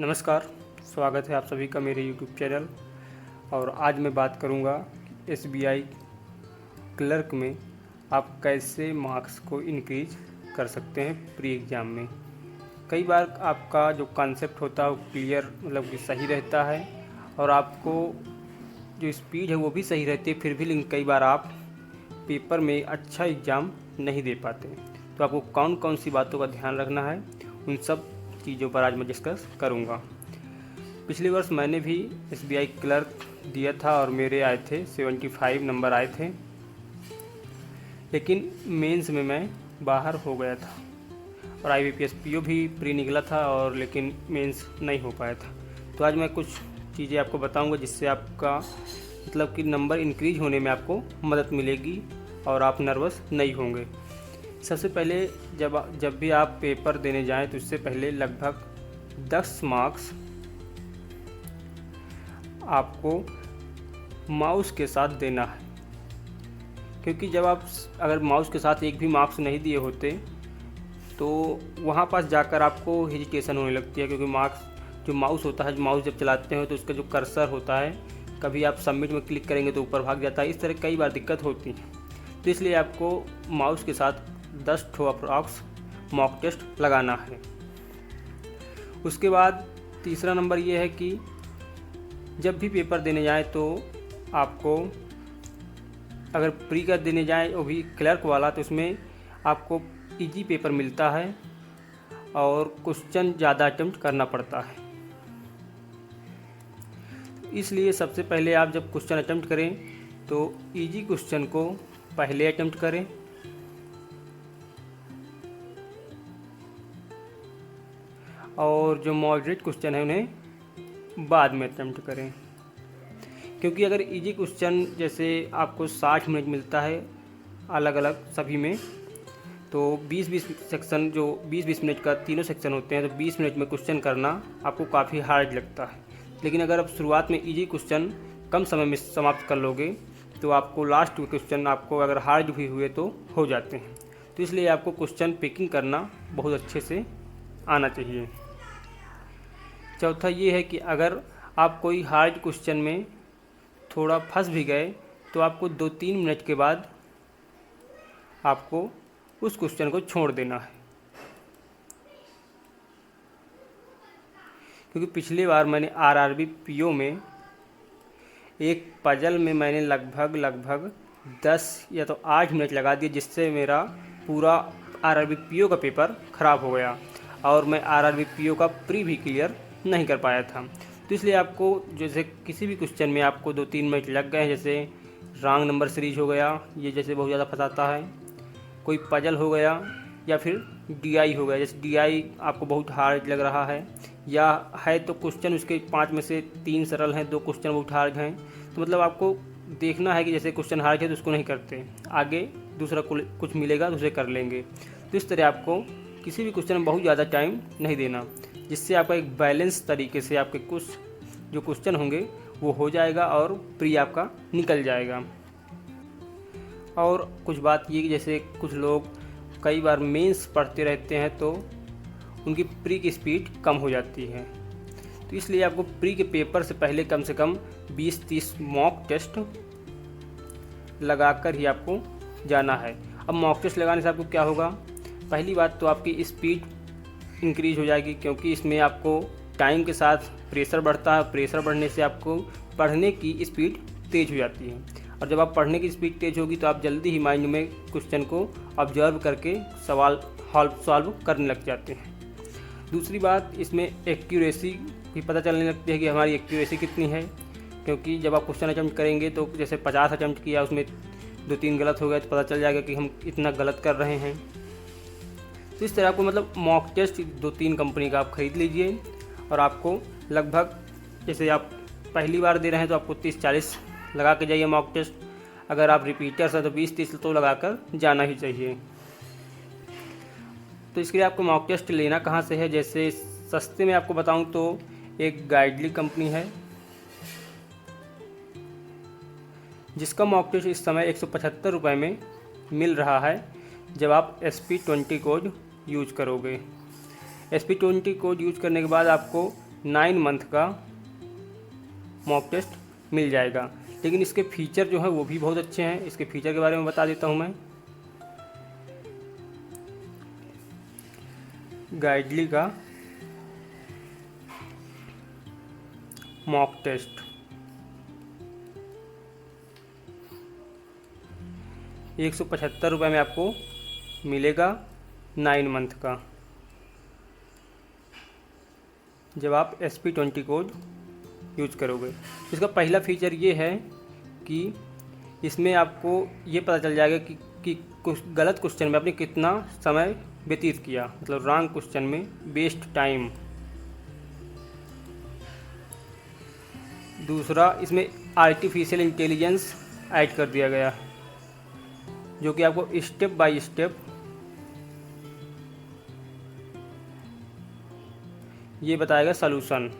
नमस्कार, स्वागत है आप सभी का मेरे YouTube चैनल। और आज मैं बात करूंगा SBI क्लर्क में आप कैसे मार्क्स को इंक्रीज कर सकते हैं प्री एग्ज़ाम में। कई बार आपका जो कॉन्सेप्ट होता है वो क्लियर मतलब कि सही रहता है और आपको जो स्पीड है वो भी सही रहती है, फिर भी लेकिन कई बार आप पेपर में अच्छा एग्ज़ाम नहीं दे पाते। तो आपको कौन कौन सी बातों का ध्यान रखना है, उन सब चीज़ों पर आज मैं डिस्कस करूंगा। पिछले वर्ष मैंने भी SBI क्लर्क दिया था और मेरे आए थे 75 नंबर आए थे, लेकिन मेंस में मैं बाहर हो गया था और IBPS PO भी प्री निकला था और लेकिन मेंस नहीं हो पाया था। तो आज मैं कुछ चीज़ें आपको बताऊंगा जिससे आपका मतलब कि नंबर इंक्रीज होने में आपको मदद मिलेगी और आप नर्वस नहीं होंगे। सबसे पहले जब भी आप पेपर देने जाएं तो उससे पहले लगभग 10 मार्क्स आपको माउस के साथ देना है, क्योंकि जब आप अगर माउस के साथ एक भी मार्क्स नहीं दिए होते तो वहाँ पास जाकर आपको हेजिटेशन होने लगती है, क्योंकि जो माउस होता है, जो माउस जब चलाते हैं तो उसका जो कर्सर होता है, कभी आप सबमिट में क्लिक करेंगे तो ऊपर भाग जाता है। इस तरह कई बार दिक्कत होती है। तो इसलिए आपको माउस के साथ 10 ठो अप्रॉक्स मॉक टेस्ट लगाना है। उसके बाद तीसरा नंबर ये है कि जब भी पेपर देने जाएं तो आपको अगर प्री का देने जाएं वो भी क्लर्क वाला, तो उसमें आपको इजी पेपर मिलता है और क्वेश्चन ज़्यादा अटेम्प्ट करना पड़ता है। इसलिए सबसे पहले आप जब क्वेश्चन अटेम्प्ट करें तो इजी क्वेश्चन को पहले अटेम्प्ट करें और जो मॉडरेट क्वेश्चन है उन्हें बाद में अटेम्प्ट करें। क्योंकि अगर इजी क्वेश्चन जैसे आपको 60 मिनट मिलता है अलग अलग सभी में, तो 20-20 सेक्शन, जो 20-20 मिनट का तीनों सेक्शन होते हैं, तो 20 मिनट में क्वेश्चन करना आपको काफ़ी हार्ड लगता है। लेकिन अगर आप शुरुआत में इजी क्वेश्चन कम समय में समाप्त कर लोगे तो आपको लास्ट क्वेश्चन आपको अगर हार्ड भी हुए तो हो जाते हैं। तो इसलिए आपको क्वेश्चन पिकिंग करना बहुत अच्छे से आना चाहिए। चौथा ये है कि अगर आप कोई हार्ड क्वेश्चन में थोड़ा फंस भी गए तो आपको 2-3 मिनट के बाद आपको उस क्वेश्चन को छोड़ देना है। क्योंकि पिछली बार मैंने RRB PO में एक पजल में मैंने लगभग 10 या तो 8 मिनट लगा दिए, जिससे मेरा पूरा RRB PO का पेपर ख़राब हो गया और मैं RRB PO का प्री भी क्लियर नहीं कर पाया था। तो इसलिए आपको जैसे किसी भी क्वेश्चन में आपको 2-3 मिनट लग गए, जैसे रॉन्ग नंबर सीरीज हो गया, ये जैसे बहुत ज़्यादा फंसाता है, कोई पजल हो गया, या फिर DI हो गया, जैसे DI आपको बहुत हार्ड लग रहा है, या है तो क्वेश्चन उसके 5 में से 3 सरल हैं, 2 क्वेश्चन बहुत हार्ड हैं, तो मतलब आपको देखना है कि जैसे क्वेश्चन हार्ड है तो उसको नहीं करते, आगे दूसरा कुछ मिलेगा तो उसे कर लेंगे। तो इस तरह आपको किसी भी क्वेश्चन में बहुत ज़्यादा टाइम नहीं देना, जिससे आपका एक बैलेंस तरीके से आपके कुछ जो क्वेश्चन होंगे वो हो जाएगा और प्री आपका निकल जाएगा। और कुछ बात ये कि जैसे कुछ लोग कई बार मेंस पढ़ते रहते हैं तो उनकी प्री की स्पीड कम हो जाती है। तो इसलिए आपको प्री के पेपर से पहले कम से कम 20-30 मॉक टेस्ट लगाकर ही आपको जाना है। अब मॉक टेस्ट लगाने से आपको क्या होगा, पहली बात तो आपकी स्पीड इंक्रीज हो जाएगी, क्योंकि इसमें आपको टाइम के साथ प्रेशर बढ़ता है। प्रेशर बढ़ने से आपको पढ़ने की स्पीड तेज़ हो जाती है, और जब आप पढ़ने की स्पीड तेज़ होगी तो आप जल्दी ही माइंड में क्वेश्चन को ऑब्जर्व करके सवाल सॉल्व करने लग जाते हैं। दूसरी बात, इसमें एक्यूरेसी भी पता चलने लगती है कि हमारी एक्यूरेसी कितनी है, क्योंकि जब आप क्वेश्चन अटेम्प्ट करेंगे तो जैसे 50 अटेम्प्ट किया, उसमें 2-3 गलत हो गए तो पता चल जाएगा कि हम इतना गलत कर रहे हैं। तो इस तरह आपको मतलब मॉक टेस्ट 2-3 कंपनी का आप ख़रीद लीजिए, और आपको लगभग जैसे आप पहली बार दे रहे हैं तो आपको 30-40 लगा के जाइए मॉक टेस्ट। अगर आप रिपीटर्स हैं तो 20-30 तो लगा कर जाना ही चाहिए। तो इसके लिए आपको मॉक टेस्ट लेना कहाँ से है, जैसे सस्ते में आपको बताऊं तो एक गाइडली कंपनी है जिसका मॉक टेस्ट इस समय 175 रुपये में मिल रहा है जब आप SP20 कोड यूज करोगे। SP20 कोड यूज करने के बाद आपको 9 मंथ का मॉक टेस्ट मिल जाएगा। लेकिन इसके फीचर जो हैं वो भी बहुत अच्छे हैं। इसके फीचर के बारे में बता देता हूँ मैं। गाइडली का मॉक टेस्ट 175 रुपये में आपको मिलेगा 9 मंथ का, जब आप SP20 कोड यूज करोगे। इसका पहला फीचर ये है कि इसमें आपको ये पता चल जाएगा कि कुछ गलत क्वेश्चन में आपने कितना समय व्यतीत किया, मतलब रॉन्ग क्वेश्चन में वेस्ट टाइम। दूसरा, इसमें आर्टिफिशियल इंटेलिजेंस ऐड कर दिया गया है, जो कि आपको स्टेप बाय स्टेप ये बताएगा सलूशन।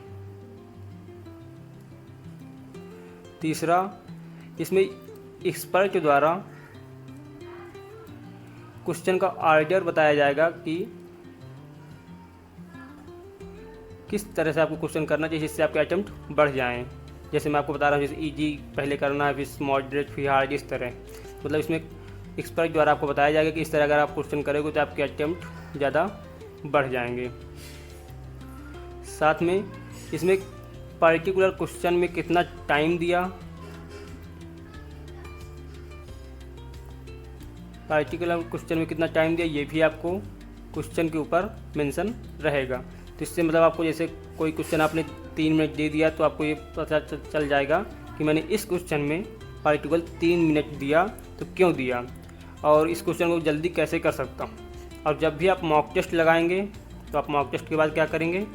तीसरा, इसमें एक्सपर्ट के द्वारा क्वेश्चन का ऑर्डर बताया जाएगा कि किस तरह से आपको क्वेश्चन करना चाहिए जिससे आपके अटेम्प्ट बढ़ जाएं। जैसे मैं आपको बता रहा हूँ, जैसे इजी पहले करना है, फिर मॉडरेट, फिर हार्ड, इस तरह। मतलब इसमें एक्सपर्ट द्वारा आपको बताया जाएगा कि इस तरह अगर आप क्वेश्चन करोगे तो आपके अटेम्प्ट ज़्यादा बढ़ जाएंगे। साथ में इसमें पर्टिकुलर क्वेश्चन में कितना टाइम दिया, ये भी आपको क्वेश्चन के ऊपर मेंशन रहेगा। तो इससे मतलब आपको जैसे कोई क्वेश्चन आपने 3 मिनट दे दिया तो आपको ये पता चल जाएगा कि मैंने इस क्वेश्चन में पर्टिकुलर 3 मिनट दिया तो क्यों दिया, और इस क्वेश्चन को जल्दी कैसे कर सकता हूँ। और जब भी आप मॉक टेस्ट लगाएंगे तो आप मॉक टेस्ट के बाद क्या करेंगे,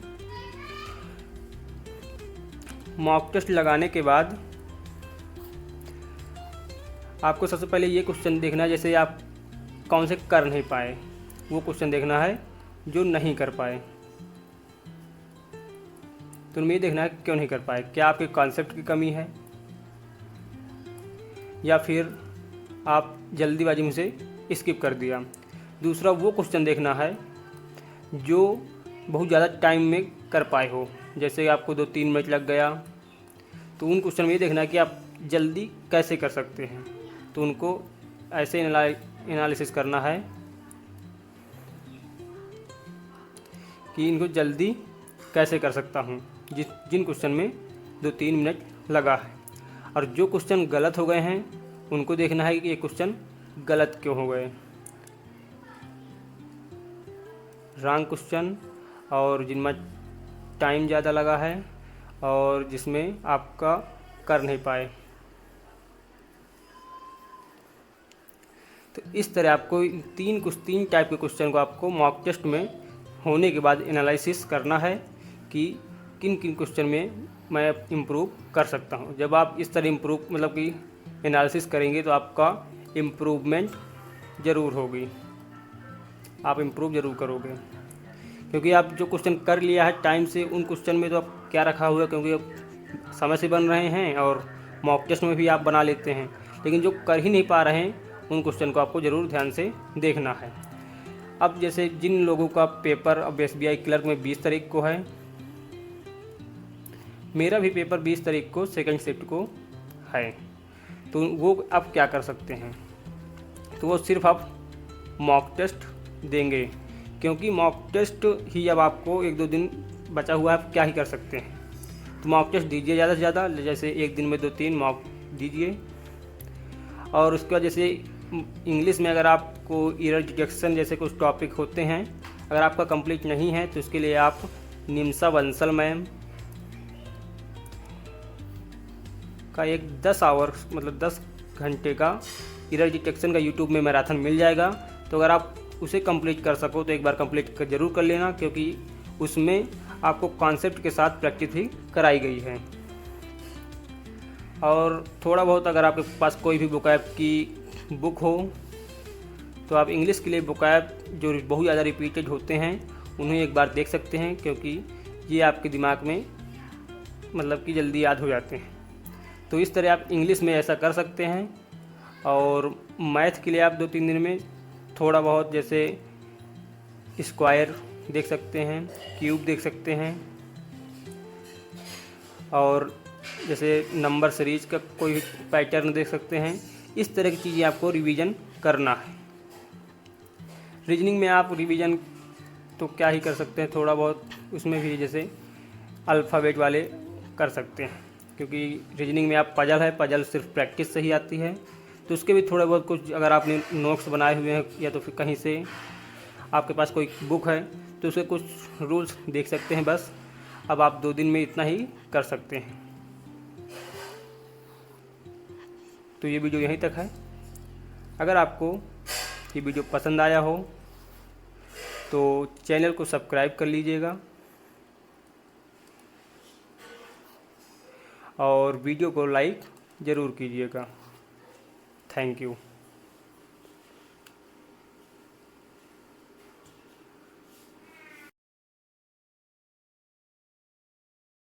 मॉक टेस्ट लगाने के बाद आपको सबसे पहले ये क्वेश्चन देखना है, जैसे आप कौन से कर नहीं पाए, वो क्वेश्चन देखना है जो नहीं कर पाए। तो उनमें ये देखना है क्यों नहीं कर पाए, क्या आपके कॉन्सेप्ट की कमी है या फिर आप जल्दीबाजी में से स्किप कर दिया। दूसरा, वो क्वेश्चन देखना है जो बहुत ज़्यादा टाइम में कर पाए हो, जैसे आपको 2-3 मिनट लग गया, तो उन क्वेश्चन में ये देखना है कि आप जल्दी कैसे कर सकते हैं। तो उनको ऐसे एनालिसिस करना है कि इनको जल्दी कैसे कर सकता हूँ, जिन क्वेश्चन में 2-3 मिनट लगा है। और जो क्वेश्चन गलत हो गए हैं उनको देखना है कि ये क्वेश्चन गलत क्यों हो गए, रॉन्ग क्वेश्चन, और जिनमें टाइम ज़्यादा लगा है और जिसमें आपका कर नहीं पाए। तो इस तरह आपको तीन टाइप के क्वेश्चन को आपको मॉक टेस्ट में होने के बाद एनालिसिस करना है कि किन किन क्वेश्चन में मैं इम्प्रूव कर सकता हूँ। जब आप इस तरह मतलब कि एनालिसिस करेंगे तो आपका इम्प्रूवमेंट ज़रूर होगी, आप इम्प्रूव ज़रूर करोगे। क्योंकि आप जो क्वेश्चन कर लिया है टाइम से, उन क्वेश्चन में तो आप क्या रखा हुआ है, क्योंकि अब समय से बन रहे हैं और मॉक टेस्ट में भी आप बना लेते हैं, लेकिन जो कर ही नहीं पा रहे हैं उन क्वेश्चन को आपको ज़रूर ध्यान से देखना है। अब जैसे जिन लोगों का पेपर अब SBI क्लर्क में 20 तारीख को है, मेरा भी पेपर 20 तारीख को सेकंड शिफ्ट को है, तो वो आप क्या कर सकते हैं, तो वो सिर्फ आप मॉक टेस्ट देंगे, क्योंकि मॉक टेस्ट ही अब आपको 1-2 दिन बचा हुआ है, आप क्या ही कर सकते हैं। तो मॉक टेस्ट दीजिए ज़्यादा से ज़्यादा, जैसे एक दिन में 2-3 मॉक दीजिए। और उसके बाद जैसे इंग्लिश में अगर आपको एरर डिटेक्शन जैसे कुछ टॉपिक होते हैं, अगर आपका कंप्लीट नहीं है तो उसके लिए आप निम्सा बंसल मैम का एक 10 आवर्स मतलब 10 घंटे का एरर डिटेक्शन का यूट्यूब में मैराथन मिल जाएगा। तो अगर आप उसे कंप्लीट कर सको तो एक बार कंप्लीट ज़रूर कर लेना, क्योंकि उसमें आपको कॉन्सेप्ट के साथ प्रैक्टिस भी कराई गई है। और थोड़ा बहुत अगर आपके पास कोई भी बुकैब की बुक हो तो आप इंग्लिश के लिए बुकैब जो बहुत ज़्यादा रिपीटेड होते हैं उन्हें एक बार देख सकते हैं, क्योंकि ये आपके दिमाग में मतलब कि जल्दी याद हो जाते हैं। तो इस तरह आप इंग्लिश में ऐसा कर सकते हैं। और मैथ के लिए आप 2-3 दिन में थोड़ा बहुत जैसे स्क्वायर देख सकते हैं, क्यूब देख सकते हैं, और जैसे नंबर सीरीज का कोई पैटर्न देख सकते हैं। इस तरह की चीज़ें आपको रिवीजन करना है। रीजनिंग में आप रिवीजन तो क्या ही कर सकते हैं, थोड़ा बहुत उसमें भी जैसे अल्फ़ाबेट वाले कर सकते हैं, क्योंकि रीजनिंग में आप पजल है, पजल सिर्फ प्रैक्टिस से ही आती है। तो उसके भी थोड़ा बहुत कुछ अगर आपने नोट्स बनाए हुए हैं या तो फिर कहीं से आपके पास कोई बुक है तो उसके कुछ रूल्स देख सकते हैं बस। अब आप 2 दिन में इतना ही कर सकते हैं। तो ये वीडियो यहीं तक है। अगर आपको ये वीडियो पसंद आया हो तो चैनल को सब्सक्राइब कर लीजिएगा और वीडियो को लाइक ज़रूर कीजिएगा। Thank you.